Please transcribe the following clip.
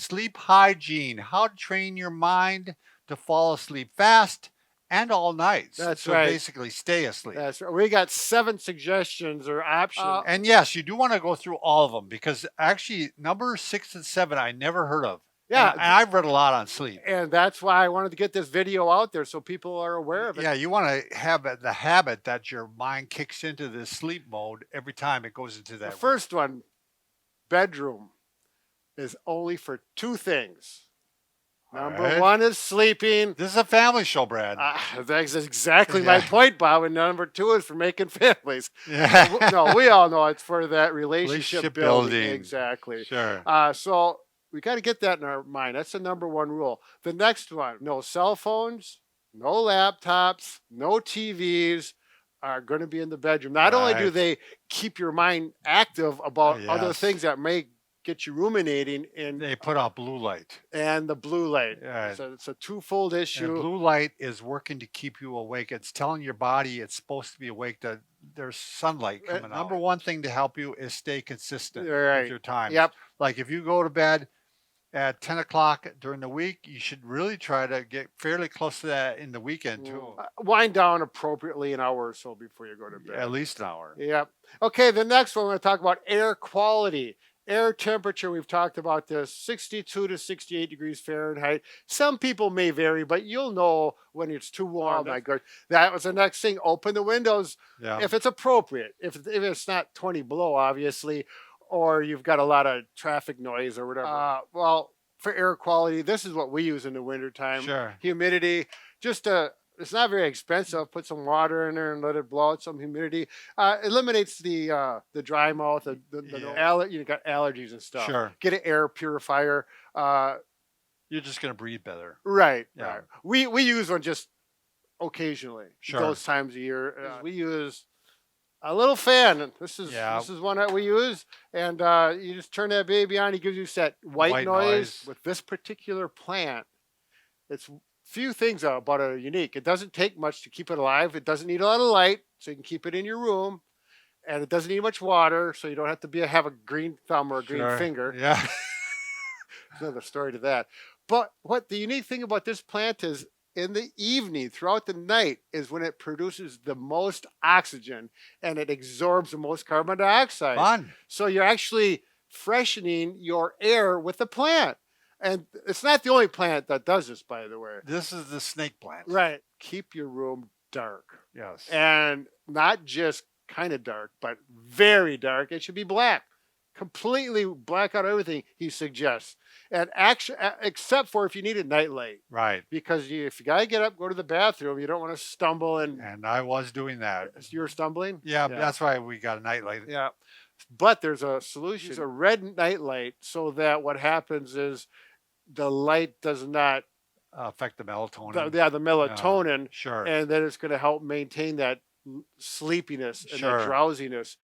Sleep Hygiene: How to Train Your Mind to Fall Asleep Fast and All Night. That's So right. basically, stay asleep. That's right. We got 7 suggestions or options. And yes, you do want to go through all of them because actually, number 6 and 7, I never heard of. Yeah. And I've read a lot on sleep. And that's why I wanted to get this video out there so people are aware of it. Yeah, you want to have the habit that your mind kicks into this sleep mode every time it goes into The that. first one, bedroom, is only for 2 things. Number Alright. 1 is sleeping. This is a family show, Brad. That's exactly my Yeah. point, Bob. And number 2 is for making families. Yeah. No, we all know it's for that relationship Relationship building. building. Exactly. Sure. So we got to get that in our mind. That's the number 1 rule. The next one, no cell phones, no laptops, no TVs are going to be in the bedroom. Not only do Right. they keep your mind active about other Yes. things that may get you ruminating They put out blue light. and the blue light. Yeah. So it's a twofold And issue. blue light is working to keep you awake. It's telling your body it's supposed to be awake, that there's sunlight coming out. Number 1 thing to help you is stay consistent Right. with your time. Yep. Like if you go to bed at 10 o'clock during the week, you should really try to get fairly close to that in the weekend too. Wind down appropriately an hour or so before you go to bed. At least an hour. Yep. Okay, the next one we're going to talk about air quality. Air temperature, we've talked about this, 62 to 68 degrees Fahrenheit. Some people may vary, but you'll know when it's too warm. Oh my God. That was the next thing. Open the windows Yeah. if it's appropriate. If it's not 20 below, obviously, or you've got a lot of traffic noise or whatever. Well, for air quality, this is what we use in the wintertime. Sure. Humidity, it's not very expensive. Put some water in there and let it blow out some humidity. Eliminates the dry mouth, you got allergies and stuff. Sure. Get an air purifier. You're just going to breathe better. Right. Yeah. Right. We use one just occasionally. Sure. Those times a year. We use a little fan. This is one that we use, and you just turn that baby on. It gives you that white noise. With this particular plant, it's few things about it are unique. It doesn't take much to keep it alive. It doesn't need a lot of light, so you can keep it in your room, and it doesn't need much water, so you don't have to have a green thumb or a green finger. Yeah. There's another story to that. But what the unique thing about this plant is, in the evening, throughout the night, is when it produces the most oxygen and it absorbs the most carbon dioxide. Fun. So you're actually freshening your air with the plant. And it's not the only plant that does this, by the way. This is the snake plant. Right. Keep your room dark. Yes. And not just kind of dark, but very dark. It should be black. Completely black out everything, he suggests. And actually, except for if you need a nightlight. Right. Because if you got to get up, go to the bathroom, you don't want to stumble. And I was doing that. You were stumbling? Yeah, that's why we got a nightlight. Yeah. But there's a solution. It's a red nightlight, so that what happens is the light does not affect the melatonin. The melatonin. Sure. And then it's going to help maintain that sleepiness and that drowsiness.